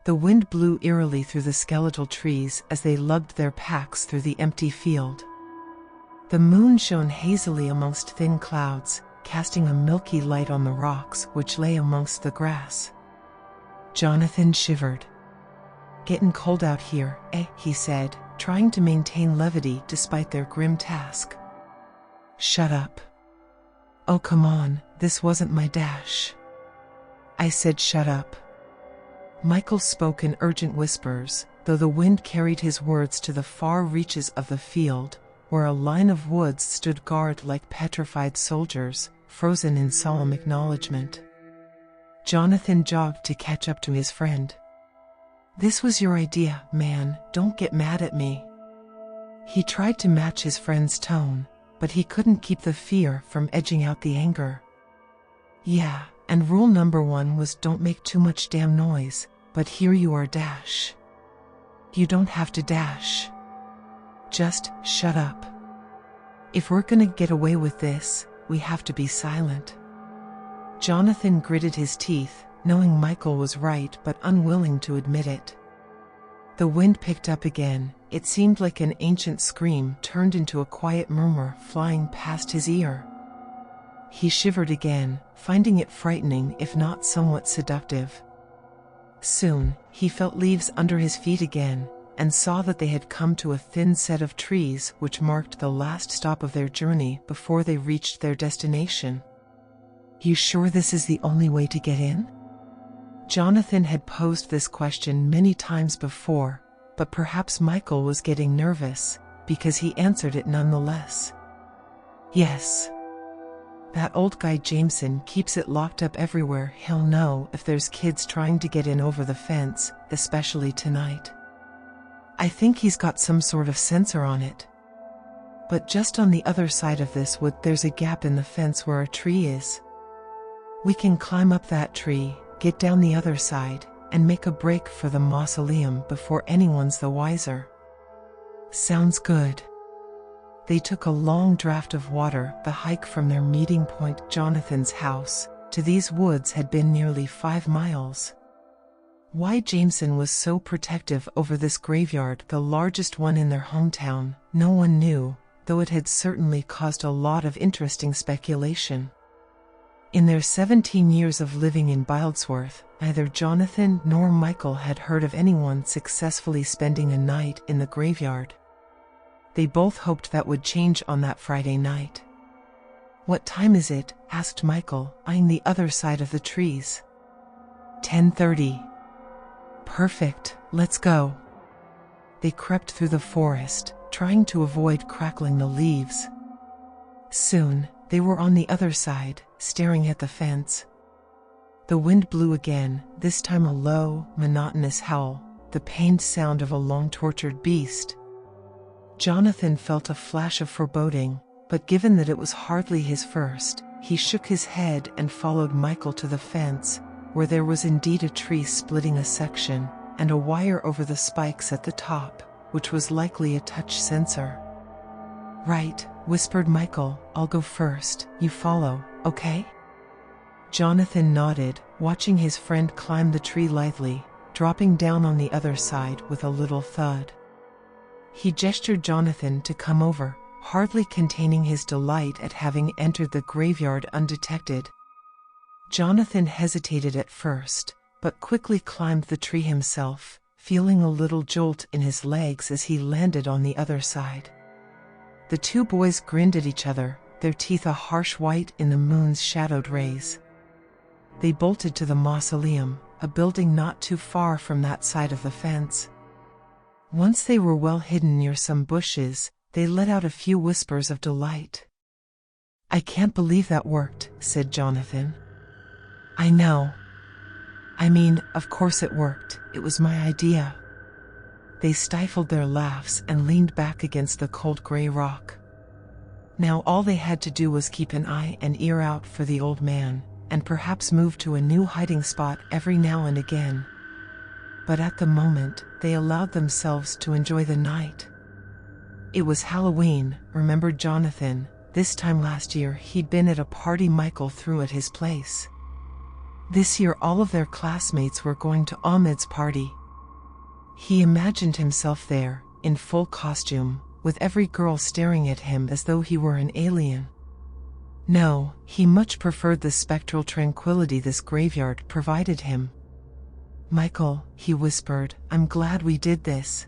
The wind blew eerily through the skeletal trees as they lugged their packs through the empty field. The moon shone hazily amongst thin clouds, casting a milky light on the rocks which lay amongst the grass. Jonathan shivered. "Getting cold out here, eh?" he said, trying to maintain levity despite their grim task. "Shut up." "Oh, come on, this wasn't my dash." "I said shut up." Michael spoke in urgent whispers, though the wind carried his words to the far reaches of the field, where a line of woods stood guard like petrified soldiers, frozen in solemn acknowledgement. Jonathan jogged to catch up to his friend. "This was your idea, man, don't get mad at me." He tried to match his friend's tone, but he couldn't keep the fear from edging out the anger. "Yeah, and rule number 1 was don't make too much damn noise, but here you are dash." "You don't have to dash. Just shut up. If we're gonna get away with this, we have to be silent." Jonathan gritted his teeth, knowing Michael was right but unwilling to admit it. The wind picked up again. It seemed like an ancient scream turned into a quiet murmur flying past his ear. He shivered again, finding it frightening if not somewhat seductive. Soon, he felt leaves under his feet again, and saw that they had come to a thin set of trees which marked the last stop of their journey before they reached their destination. "You sure this is the only way to get in?" Jonathan had posed this question many times before, but perhaps Michael was getting nervous, because he answered it nonetheless. "Yes. That old guy Jameson keeps it locked up everywhere. He'll know if there's kids trying to get in over the fence, especially tonight. I think he's got some sort of sensor on it. But just on the other side of this wood there's a gap in the fence where a tree is. We can climb up that tree, get down the other side, and make a break for the mausoleum before anyone's the wiser." "Sounds good." They took a long draught of water. The hike from their meeting point, Jonathan's house, to these woods had been nearly 5 miles. Why Jameson was so protective over this graveyard, the largest one in their hometown, no one knew, though it had certainly caused a lot of interesting speculation. In their 17 years of living in Bildsworth, neither Jonathan nor Michael had heard of anyone successfully spending a night in the graveyard. They both hoped that would change on that Friday night. "What time is it?" asked Michael, eyeing the other side of the trees. 10:30. "Perfect, let's go." They crept through the forest, trying to avoid crackling the leaves. Soon, they were on the other side, staring at the fence. The wind blew again, this time a low, monotonous howl, the pained sound of a long-tortured beast. Jonathan felt a flash of foreboding, but given that it was hardly his first, he shook his head and followed Michael to the fence, where there was indeed a tree splitting a section, and a wire over the spikes at the top, which was likely a touch sensor. "Right," whispered Michael, "I'll go first, you follow, okay?" Jonathan nodded, watching his friend climb the tree lithely, dropping down on the other side with a little thud. He gestured Jonathan to come over, hardly containing his delight at having entered the graveyard undetected. Jonathan hesitated at first, but quickly climbed the tree himself, feeling a little jolt in his legs as he landed on the other side. The two boys grinned at each other, their teeth a harsh white in the moon's shadowed rays. They bolted to the mausoleum, a building not too far from that side of the fence. Once they were well hidden near some bushes, they let out a few whispers of delight. "I can't believe that worked," said Jonathan. "I know. I mean, of course it worked, it was my idea." They stifled their laughs and leaned back against the cold gray rock. Now all they had to do was keep an eye and ear out for the old man, and perhaps move to a new hiding spot every now and again. But at the moment, they allowed themselves to enjoy the night. It was Halloween, remembered Jonathan. This time last year he'd been at a party Michael threw at his place. This year all of their classmates were going to Ahmed's party. He imagined himself there, in full costume, with every girl staring at him as though he were an alien. No, he much preferred the spectral tranquility this graveyard provided him. "Michael," he whispered, "I'm glad we did this."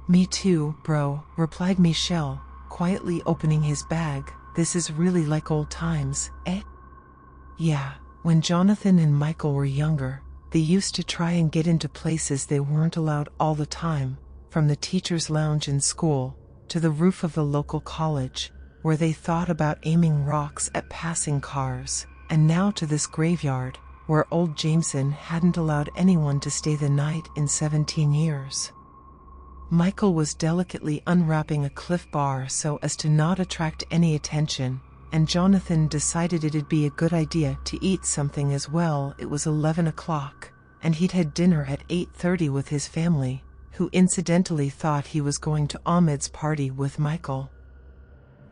"Me too, bro," replied Michel, quietly opening his bag. "This is really like old times, eh?" "Yeah, when Jonathan and Michael were younger, they used to try and get into places they weren't allowed all the time, from the teacher's lounge in school, to the roof of the local college, where they thought about aiming rocks at passing cars, and now to this graveyard, where old Jameson hadn't allowed anyone to stay the night in 17 years. Michael was delicately unwrapping a Cliff Bar so as to not attract any attention, and Jonathan decided it'd be a good idea to eat something as well. It was 11 o'clock, and he'd had dinner at 8:30 with his family, who incidentally thought he was going to Ahmed's party with Michael.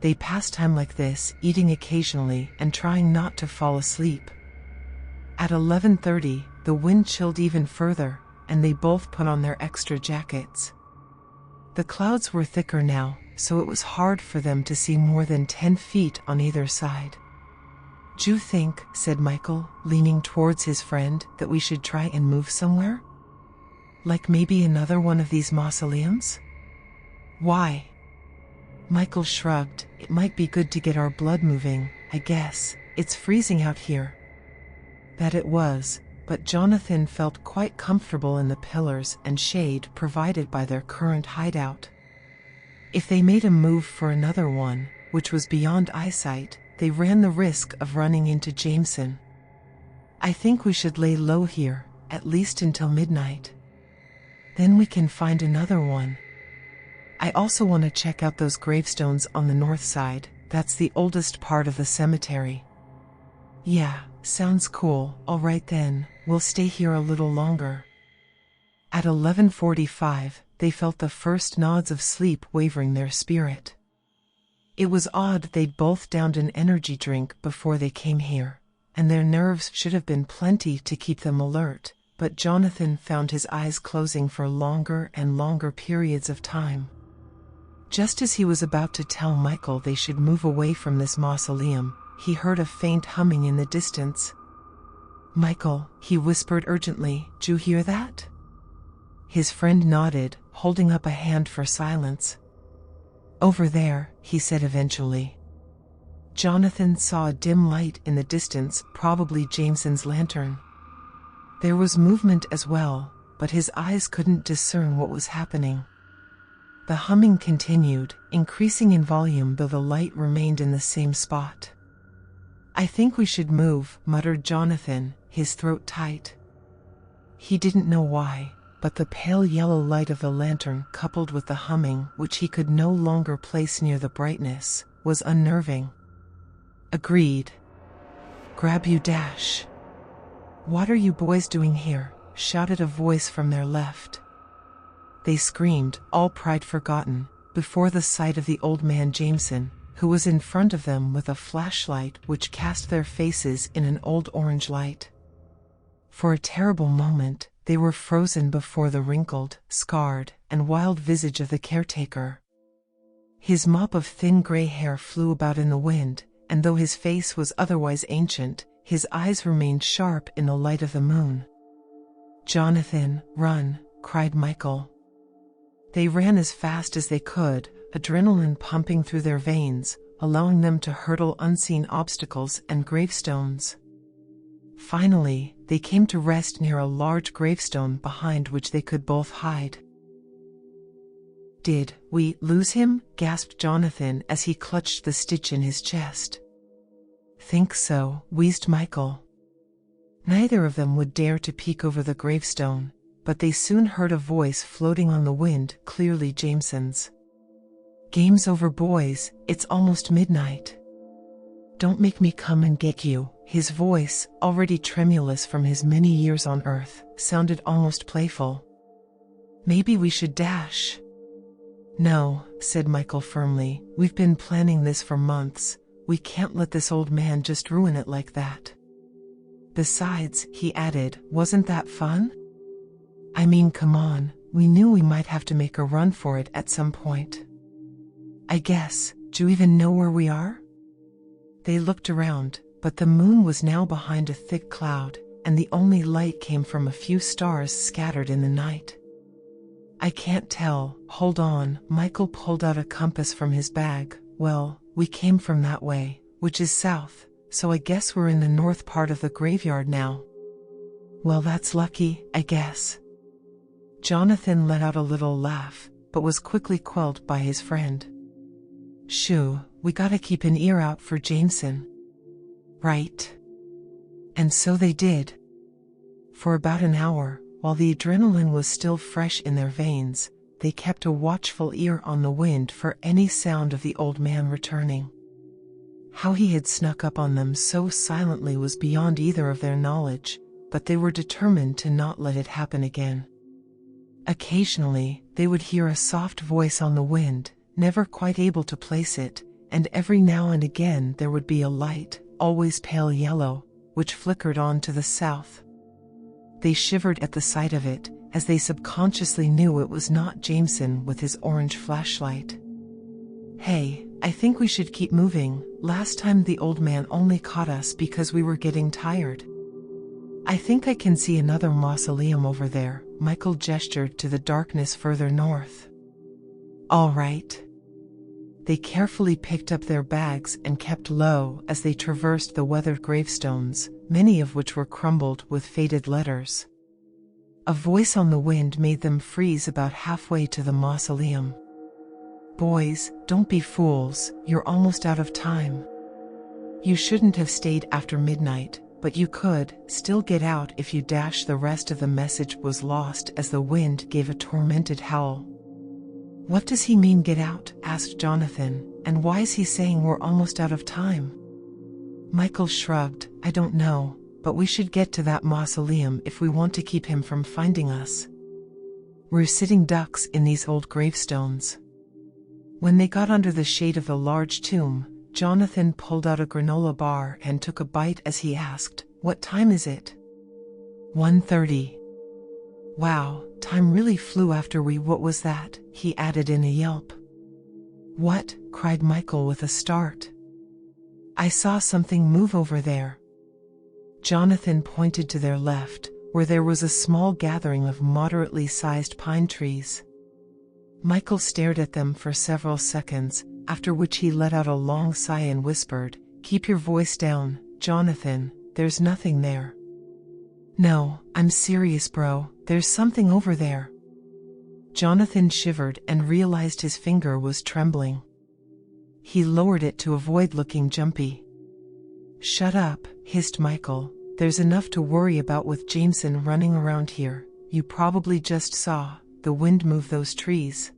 They passed time like this, eating occasionally and trying not to fall asleep. At 11:30, the wind chilled even further, and they both put on their extra jackets. The clouds were thicker now, so it was hard for them to see more than 10 feet on either side. "Do you think," said Michael, leaning towards his friend, "that we should try and move somewhere? Like maybe another one of these mausoleums?" "Why?" Michael shrugged. "It might be good to get our blood moving, I guess. It's freezing out here." That it was, but Jonathan felt quite comfortable in the pillars and shade provided by their current hideout. If they made a move for another one, which was beyond eyesight, they ran the risk of running into Jameson. "I think we should lay low here, at least until midnight. Then we can find another one. I also want to check out those gravestones on the north side. That's the oldest part of the cemetery." "Yeah, sounds cool. All right then, we'll stay here a little longer." At 11:45, they felt the first nods of sleep wavering their spirit. It was odd they'd both downed an energy drink before they came here, and their nerves should have been plenty to keep them alert, but Jonathan found his eyes closing for longer and longer periods of time. Just as he was about to tell Michael they should move away from this mausoleum, he heard a faint humming in the distance. "Michael," he whispered urgently, "do you hear that?" His friend nodded, holding up a hand for silence. "Over there," he said eventually. Jonathan saw a dim light in the distance, probably Jameson's lantern. There was movement as well, but his eyes couldn't discern what was happening. The humming continued, increasing in volume though the light remained in the same spot. "I think we should move," muttered Jonathan, his throat tight. He didn't know why, but the pale yellow light of the lantern, coupled with the humming, which he could no longer place near the brightness, was unnerving. "Agreed. Grab you, Dash." "What are you boys doing here?" shouted a voice from their left. They screamed, all pride forgotten, before the sight of the old man Jameson, who was in front of them with a flashlight which cast their faces in an old orange light. For a terrible moment, they were frozen before the wrinkled, scarred, and wild visage of the caretaker. His mop of thin gray hair flew about in the wind, and though his face was otherwise ancient, his eyes remained sharp in the light of the moon. "Jonathan, run!" cried Michael. They ran as fast as they could, adrenaline pumping through their veins, allowing them to hurdle unseen obstacles and gravestones. Finally, they came to rest near a large gravestone behind which they could both hide. "Did we lose him?" gasped Jonathan as he clutched the stitch in his chest. "Think so," wheezed Michael. Neither of them would dare to peek over the gravestone, but they soon heard a voice floating on the wind, clearly Jameson's. "Game's over, boys. It's almost midnight. Don't make me come and get you." His voice, already tremulous from his many years on Earth, sounded almost playful. "Maybe we should dash." "No," said Michael firmly. "We've been planning this for months. We can't let this old man just ruin it like that." Besides, he added, wasn't that fun? I mean, come on, we knew we might have to make a run for it at some point. I guess. Do you even know where we are? They looked around, but the moon was now behind a thick cloud, and the only light came from a few stars scattered in the night. I can't tell. Hold on. Michael pulled out a compass from his bag. Well, we came from that way, which is south, so I guess we're in the north part of the graveyard now. Well, that's lucky, I guess. Jonathan let out a little laugh, but was quickly quelled by his friend. Shoo, we gotta keep an ear out for Jameson. Right. And so they did. For about an hour, while the adrenaline was still fresh in their veins, they kept a watchful ear on the wind for any sound of the old man returning. How he had snuck up on them so silently was beyond either of their knowledge, but they were determined to not let it happen again. Occasionally, they would hear a soft voice on the wind, never quite able to place it, and every now and again there would be a light, always pale yellow, which flickered on to the south. They shivered at the sight of it, as they subconsciously knew it was not Jameson with his orange flashlight. Hey, I think we should keep moving. Last time the old man only caught us because we were getting tired. I think I can see another mausoleum over there. Michael gestured to the darkness further north. All right. They carefully picked up their bags and kept low as they traversed the weathered gravestones, many of which were crumbled with faded letters. A voice on the wind made them freeze about halfway to the mausoleum. Boys, don't be fools, you're almost out of time. You shouldn't have stayed after midnight, but you could still get out if you dash. The rest of the message was lost as the wind gave a tormented howl. What does he mean, get out? Asked Jonathan, and why is he saying we're almost out of time? Michael shrugged. I don't know, but we should get to that mausoleum if we want to keep him from finding us. We're sitting ducks in these old gravestones. When they got under the shade of the large tomb, Jonathan pulled out a granola bar and took a bite as he asked, what time is it? 1:30. Wow, time really flew after we— What was that? He added in a yelp. What? Cried Michael with a start. I saw something move over there. Jonathan pointed to their left, where there was a small gathering of moderately sized pine trees. Michael stared at them for several seconds, after which he let out a long sigh and whispered, keep your voice down, Jonathan, there's nothing there. No, I'm serious, bro, there's something over there. Jonathan shivered and realized his finger was trembling. He lowered it to avoid looking jumpy. Shut up, hissed Michael, there's enough to worry about with Jameson running around here. You probably just saw the wind move those trees.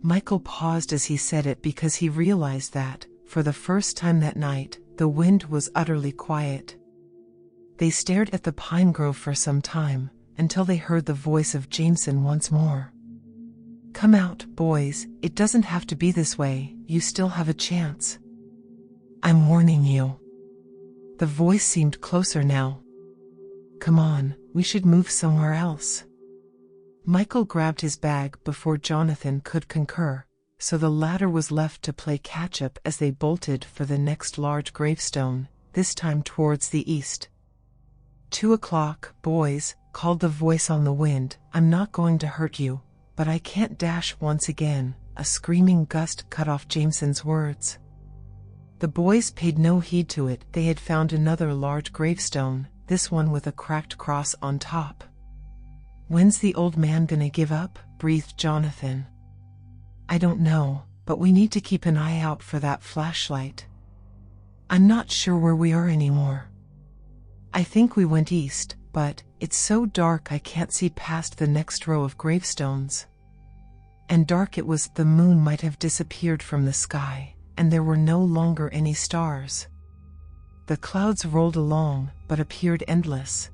Michael paused as he said it because he realized that, for the first time that night, the wind was utterly quiet. They stared at the pine grove for some time, until they heard the voice of Jameson once more. Come out, boys, it doesn't have to be this way, you still have a chance. I'm warning you. The voice seemed closer now. Come on, we should move somewhere else. Michael grabbed his bag before Jonathan could concur, so the latter was left to play catch-up as they bolted for the next large gravestone, this time towards the east. 2 o'clock, boys, called the voice on the wind. I'm not going to hurt you, but I can't dash once again. A screaming gust cut off Jameson's words. The boys paid no heed to it. They had found another large gravestone, this one with a cracked cross on top. When's the old man gonna give up? Breathed Jonathan. I don't know, but we need to keep an eye out for that flashlight. I'm not sure where we are anymore. I think we went east, but it's so dark I can't see past the next row of gravestones. And dark it was. The moon might have disappeared from the sky, and there were no longer any stars. The clouds rolled along, but appeared endless.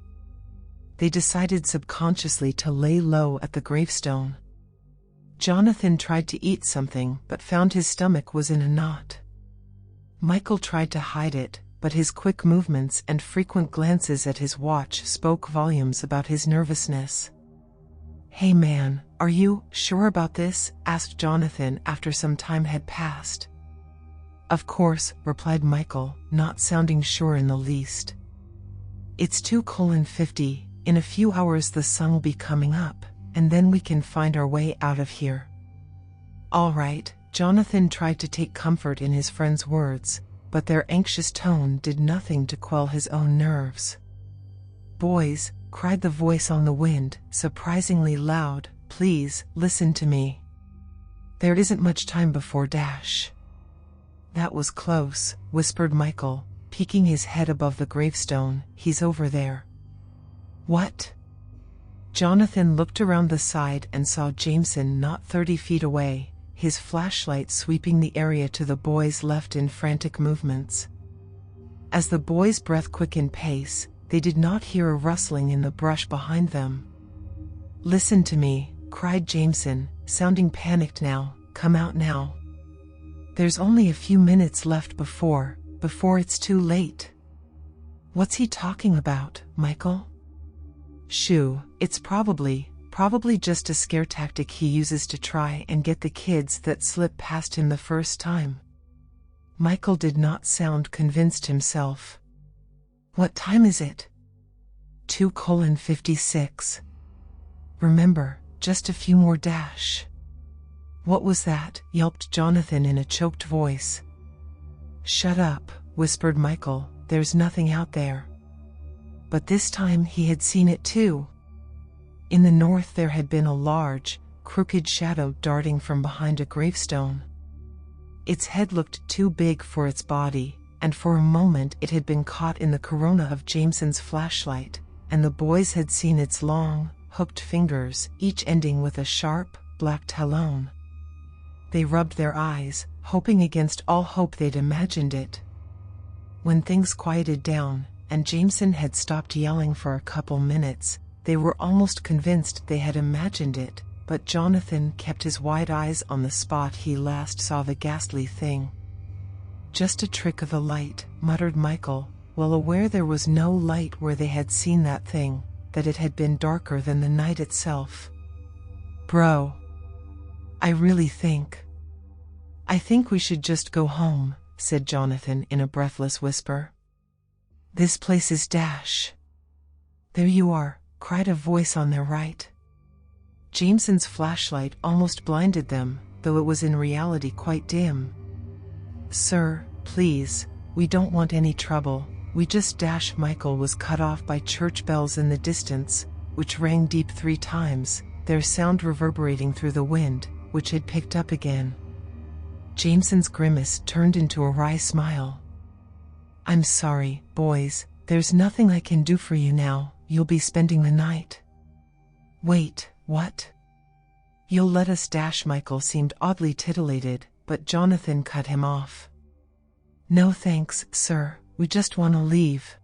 They decided subconsciously to lay low at the gravestone. Jonathan tried to eat something, but found his stomach was in a knot. Michael tried to hide it, but his quick movements and frequent glances at his watch spoke volumes about his nervousness. "Hey man, are you sure about this?" asked Jonathan after some time had passed. "Of course," replied Michael, not sounding sure in the least. "It's 2:50. In a few hours the sun will be coming up, and then we can find our way out of here." "All right," Jonathan tried to take comfort in his friend's words, but their anxious tone did nothing to quell his own nerves. "Boys," cried the voice on the wind, surprisingly loud, "please, listen to me. There isn't much time before dash." "That was close," whispered Michael, peeking his head above the gravestone. "He's over there." "What?" Jonathan looked around the side and saw Jameson not 30 feet away, his flashlight sweeping the area to the boys' left in frantic movements. As the boys' breath quickened pace, they did not hear a rustling in the brush behind them. "Listen to me," cried Jameson, sounding panicked now. "Come out now. There's only a few minutes left before it's too late." "What's he talking about, Michael?" "Shoo, it's probably just a scare tactic he uses to try and get the kids that slip past him the first time." Michael did not sound convinced himself. "What time is it?" 2:56. "Remember, just a few more dash." "What was that?" yelped Jonathan in a choked voice. "Shut up," whispered Michael, "there's nothing out there." But this time he had seen it too. In the north there had been a large, crooked shadow darting from behind a gravestone. Its head looked too big for its body, and for a moment it had been caught in the corona of Jameson's flashlight, and the boys had seen its long, hooked fingers, each ending with a sharp, black talon. They rubbed their eyes, hoping against all hope they'd imagined it. When things quieted down, and Jameson had stopped yelling for a couple minutes, they were almost convinced they had imagined it, but Jonathan kept his wide eyes on the spot he last saw the ghastly thing. "Just a trick of the light," muttered Michael, well aware there was no light where they had seen that thing, that it had been darker than the night itself. "Bro, I think we should just go home," said Jonathan in a breathless whisper. "This place is dash." "There you are," cried a voice on their right. Jameson's flashlight almost blinded them, though it was in reality quite dim. "Sir, please, we don't want any trouble, we just dash." Michael was cut off by church bells in the distance, which rang deep 3 times, their sound reverberating through the wind, which had picked up again. Jameson's grimace turned into a wry smile. "I'm sorry, boys, there's nothing I can do for you now. You'll be spending the night." "Wait, what? You'll let us dash?" Michael seemed oddly titillated, but Jonathan cut him off. "No thanks, sir, we just want to leave."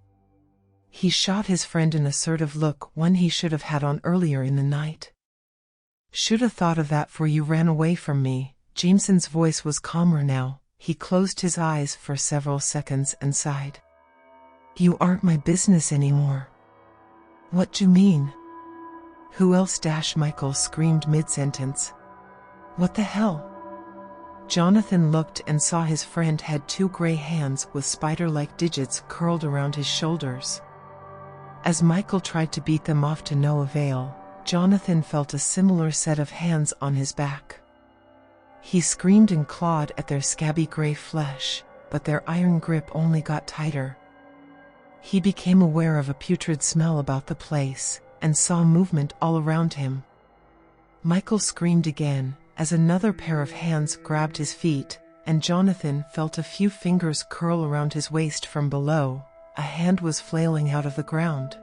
He shot his friend an assertive look, one he should have had on earlier in the night. "Should have thought of that 'fore you ran away from me." Jameson's voice was calmer now. He closed his eyes for several seconds and sighed. "You aren't my business anymore." "What do you mean?" "Who else?" Michael screamed mid-sentence. "What the hell?" Jonathan looked and saw his friend had 2 gray hands with spider-like digits curled around his shoulders. As Michael tried to beat them off to no avail, Jonathan felt a similar set of hands on his back. He screamed and clawed at their scabby gray flesh, but their iron grip only got tighter. He became aware of a putrid smell about the place, and saw movement all around him. Michael screamed again, as another pair of hands grabbed his feet, and Jonathan felt a few fingers curl around his waist from below. A hand was flailing out of the ground.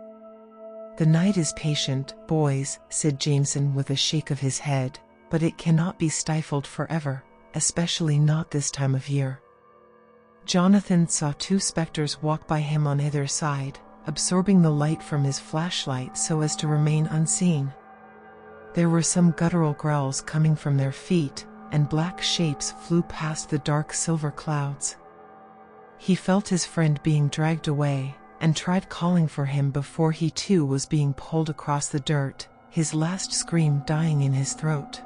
"The night is patient, boys," said Jameson with a shake of his head, "but it cannot be stifled forever, especially not this time of year." Jonathan saw 2 specters walk by him on either side, absorbing the light from his flashlight so as to remain unseen. There were some guttural growls coming from their feet, and black shapes flew past the dark silver clouds. He felt his friend being dragged away, and tried calling for him before he too was being pulled across the dirt, his last scream dying in his throat.